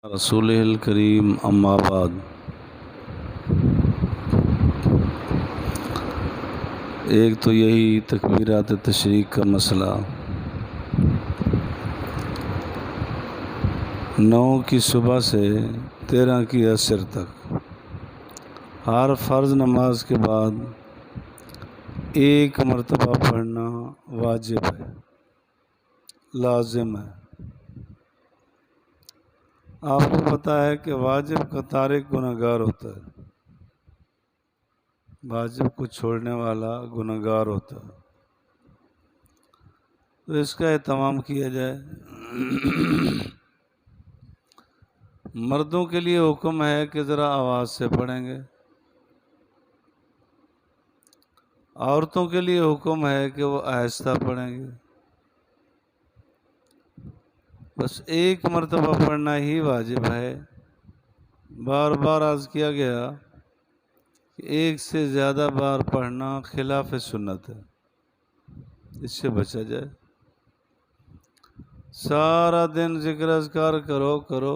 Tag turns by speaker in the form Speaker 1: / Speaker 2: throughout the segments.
Speaker 1: रसूलिल करीम अम्मा बाद। एक तो यही तकबीरात तशरीक का मसला। 9 की सुबह से 13 की असर तक हर फ़र्ज़ नमाज के बाद एक मरतबा पढ़ना वाजिब है, लाजिम है। आपको पता है कि वाजिब का तारिक गुनहगार होता है, वाजिब को छोड़ने वाला गुनहगार होता है। तो इसका एहतमाम किया जाए। मर्दों के लिए हुक्म है कि ज़रा आवाज़ से पढ़ेंगे, औरतों के लिए हुक्म है कि वो आहिस्ता पढ़ेंगे। बस एक मरतबा पढ़ना ही वाजिब है। बार बार अर्ज़ किया गया कि एक से ज़्यादा बार पढ़ना खिलाफ सुन्नत है, इससे बचा जाए। सारा दिन ज़िक्र अज़कार करो,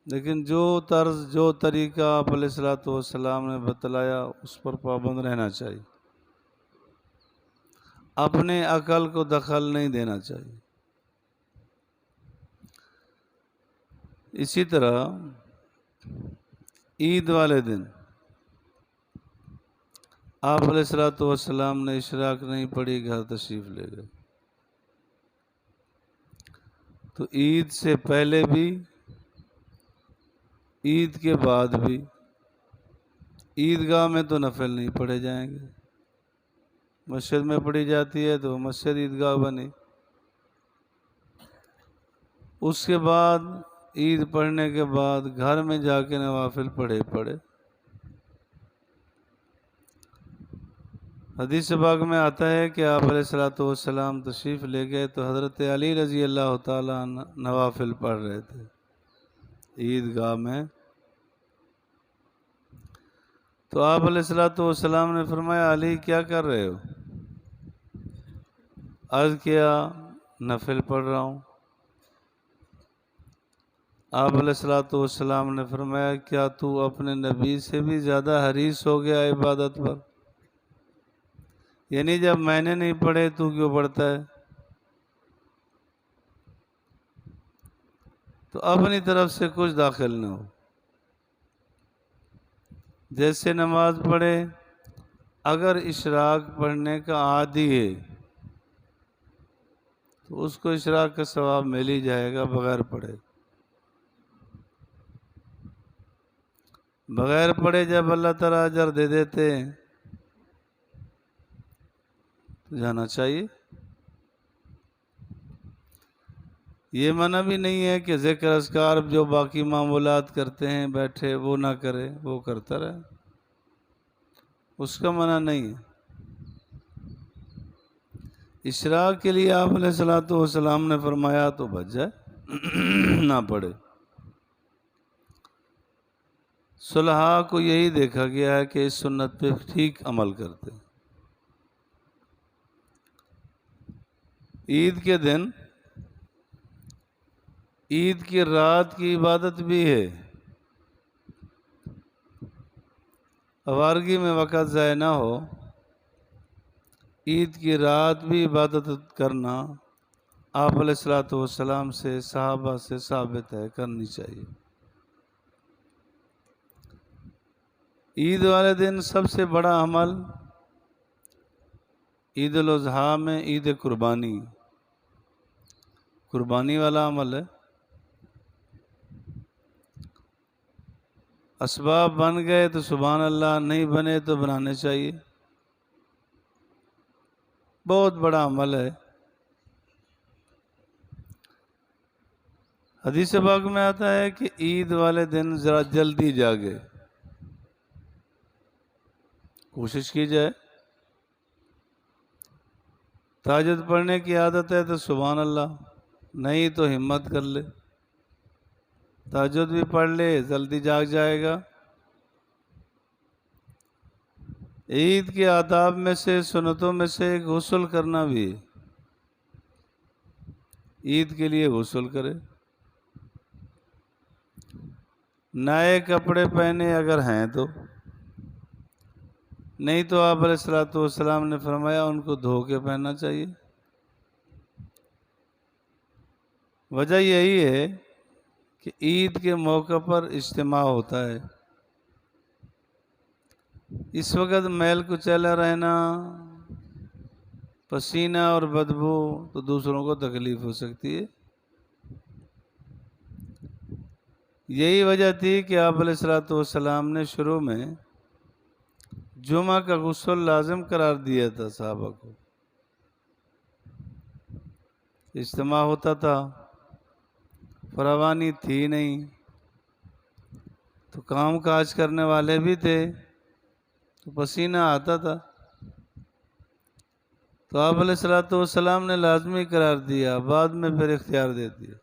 Speaker 1: लेकिन जो तर्ज जो तरीका आप अलैहिस्सलातु वस्सलाम ने बतलाया उस पर पाबंद रहना चाहिए। अपने अकल को दखल नहीं देना चाहिए। इसी तरह ईद वाले दिन आप अलैहिस्सलातु वस्सलाम ने इशराक नहीं पढ़ी, घर तशरीफ़ ले गए। तो ईद से पहले भी, ईद के बाद भी ईदगाह में तो नफिल नहीं पढ़े जाएंगे। मस्जिद में पढ़ी जाती है तो मस्जिद ईदगाह बनी। उसके बाद ईद पढ़ने के बाद घर में जाके नवाफिल पढ़े। हदीस पाक में आता है कि आप अलैहिस्सलातु वस्सलाम तशरीफ़ ले गए तो हज़रत अली रज़ी अल्लाह ताला नवाफिल पढ़ रहे थे ईदगाह में। तो आप अलैहिस्सलातु वस्सलाम ने फरमाया, अली क्या कर रहे हो? अर्ज़ किया, नफिल पढ़ रहा हूँ। आप अलैहिस्सलातु वस्सलाम ने फरमाया, क्या तू अपने नबी से भी ज़्यादा हरीस हो गया इबादत पर? यानी जब मैंने नहीं पढ़े तू क्यों पढ़ता है? तो अपनी तरफ से कुछ दाखिल न हो। जैसे नमाज पढ़े, अगर इशराक पढ़ने का आदी है तो उसको इशराक का सवाब मिल ही जाएगा बगैर पढ़े। बगैर पढ़े जब अल्लाह ताला अजर दे देते हैं तो जाना चाहिए। ये मना भी नहीं है कि ज़िक्र अज़कार जो बाकी मामूलात करते हैं बैठे वो ना करे, वो करता रहे, उसका मना नहीं है। इशराक के लिए आप अलैहिस्सलातु वस्सलाम ने फरमाया तो बच जाए, ना पढ़े। सुलहा को यही देखा गया है कि इस सुन्नत पे ठीक अमल करते। ईद के दिन, ईद की रात की इबादत भी है। आवारगी में वक़्त ज़ाया ना हो, ईद की रात भी इबादत करना आप अलैहिस्सलातु वस्सलाम से, सहाबा से साबित है, करनी चाहिए। ईद वाले दिन सबसे बड़ा अमल ईद उल अज़हा में ईद कुर्बानी वाला अमल है। असबाब बन गए तो सुभान अल्लाह, नहीं बने तो बनाने चाहिए। बहुत बड़ा अमल है। हदीस पाक में आता है कि ईद वाले दिन ज़रा जल्दी जागे, कोशिश की जाए। ताजद पढ़ने की आदत है तो सुभान अल्लाह, नहीं तो हिम्मत कर ले, ताजद भी पढ़ ले, जल्दी जाग जाएगा। ईद के आदाब में से, सुन्नतों में से गुस्ल करना भी है। ईद के लिए गुस्ल करे। नए कपड़े पहने अगर हैं तो, नहीं तो आप अलैहिस्सलातु वस्सलाम ने फरमाया उनको धो के पहनना चाहिए। वजह यही है कि ईद के मौके पर इज्तिमा होता है। इस वक्त मैल कुचैला रहना, पसीना और बदबू तो दूसरों को तकलीफ हो सकती है। यही वजह थी कि आप अलैहिस्सलातु वस्सलाम ने शुरू में जुमा का गुस्ल लाजिम करार दिया था साहबा को। इज्तिमा होता था, फरावानी थी नहीं, तो काम काज करने वाले भी थे, तो पसीना आता था, तो आप अलैहिस्सलातु वस्सलाम ने लाजमी करार दिया, बाद में फिर इख्तियार दे दिया।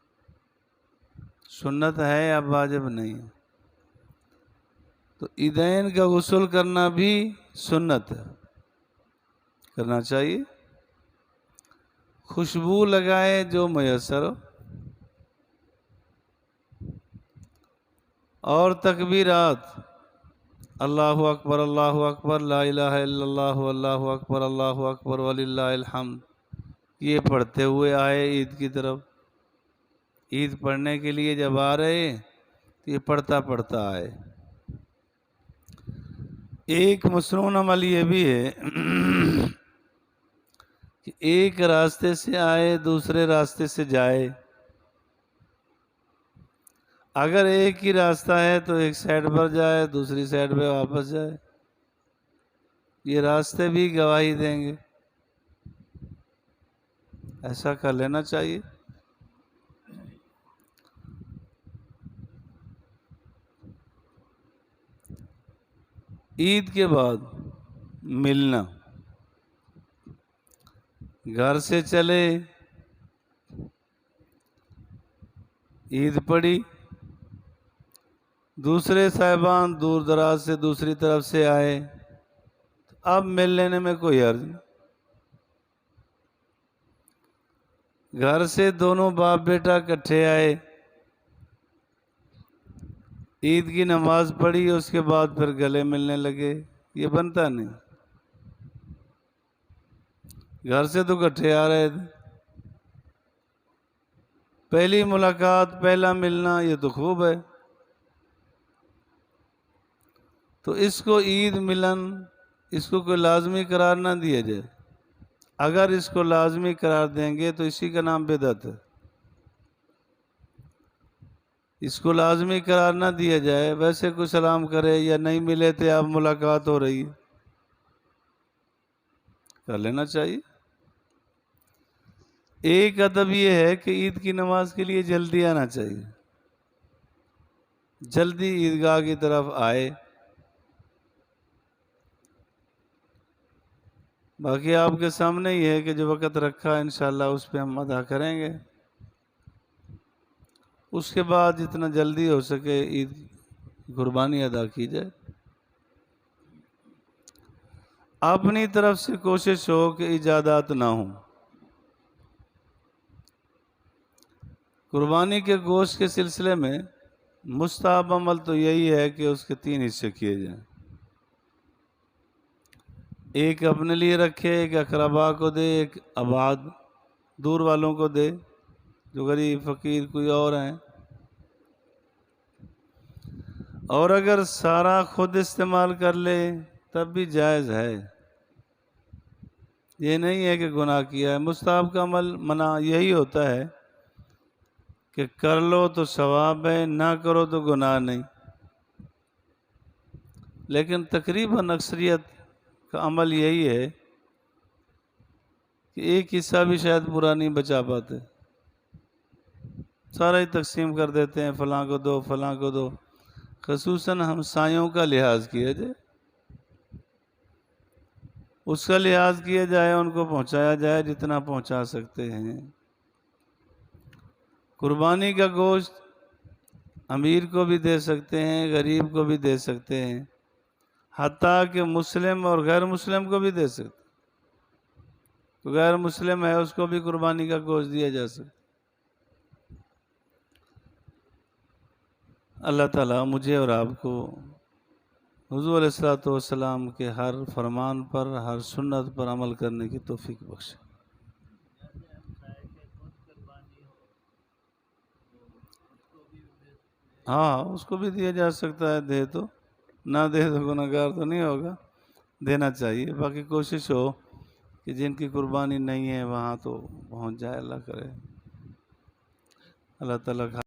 Speaker 1: सुन्नत है या वाजिब नहीं है। तो ईदैन का गुस्ल करना भी सुन्नत है, करना चाहिए। खुशबू लगाए जो मयसर हो, और तकबीरात अल्लाहु अकबर ला इलाहा इल्लल्लाहु अल्लाहु अकबर वलिल्लाहिल हम्द, ये पढ़ते हुए आए ईद की तरफ। ईद पढ़ने के लिए जब आ रहे तो ये पढ़ता पढ़ता आए। एक मसनून अमल ये भी है कि एक रास्ते से आए दूसरे रास्ते से जाए। अगर एक ही रास्ता है तो एक साइड पर जाए, दूसरी साइड पे वापस जाए, ये रास्ते भी गवाही देंगे। ऐसा कर लेना चाहिए। ईद के बाद मिलना, घर से चले, ईद पड़ी, दूसरे साहिबान दूर दराज से दूसरी तरफ से आए, तो अब मिल लेने में कोई अर्ज नहीं। घर से दोनों बाप बेटा इकट्ठे आए, ईद की नमाज पढ़ी, उसके बाद फिर गले मिलने लगे, ये बनता नहीं। घर से तो इकट्ठे आ रहे थे, पहली मुलाकात, पहला मिलना, ये तो खूब है। तो इसको ईद मिलन, इसको कोई लाजमी करार ना दिया जाए। अगर इसको लाजमी करार देंगे तो इसी का नाम बिदअत है। इसको लाजमी करार ना दिया जाए, वैसे कोई सलाम करे या नहीं मिले थे अब मुलाकात हो रही है, कर लेना चाहिए। एक अदब ये है कि ईद की नमाज के लिए जल्दी आना चाहिए, जल्दी ईदगाह की तरफ आए। बाकी आपके सामने ही है कि जो वक़्त रखा इंशाअल्लाह उस पर हम अदा करेंगे। उसके बाद जितना जल्दी हो सके ईद कुर्बानी अदा की जाए। अपनी तरफ से कोशिश हो कि इजादात ना हो। कुर्बानी के गोश्त के सिलसिले में मुस्ताहब अमल तो यही है कि उसके 3 हिस्से किए जाएं। एक अपने लिए रखे, एक अकरबा को दे, एक आबाद दूर वालों को दे, जो गरीब फ़कीर कोई और हैं। और अगर सारा खुद इस्तेमाल कर ले तब भी जायज़ है, ये नहीं है कि गुनाह किया है। मुस्ताहब का अमल मना यही होता है कि कर लो तो सवाब है, ना करो तो गुनाह नहीं। लेकिन तकरीबन अक्सरियत का अमल यही है कि एक हिस्सा भी शायद पूरा नहीं बचा पाते, सारा ही तकसीम कर देते हैं, फ़लाँ को दो, फ़लाँ को दो। ख़ुसूसन हमसायों का लिहाज किया जाए, उसका लिहाज किया जाए, उनको पहुंचाया जाए जितना पहुंचा सकते हैं। कुर्बानी का गोश्त अमीर को भी दे सकते हैं, गरीब को भी दे सकते हैं, हत्ता कि मुस्लिम और गैर मुस्लिम को भी दे सकते। तो गैर मुस्लिम है उसको भी कुर्बानी का गोश्त दिया जा सकता। अल्लाह ताला मुझे और आपको हुज़ूर अलैहिस्सलातु वस्सलाम के हर फरमान पर, हर सुन्नत पर अमल करने की तौफीक बख्शे। हाँ, उसको भी दिया जा सकता है, दे तो, ना दे तो गुनहगार तो नहीं होगा, देना चाहिए। बाकी कोशिश हो कि जिनकी कुर्बानी नहीं है वहाँ तो पहुँच जाए, अल्लाह करे। अल्लाह ताला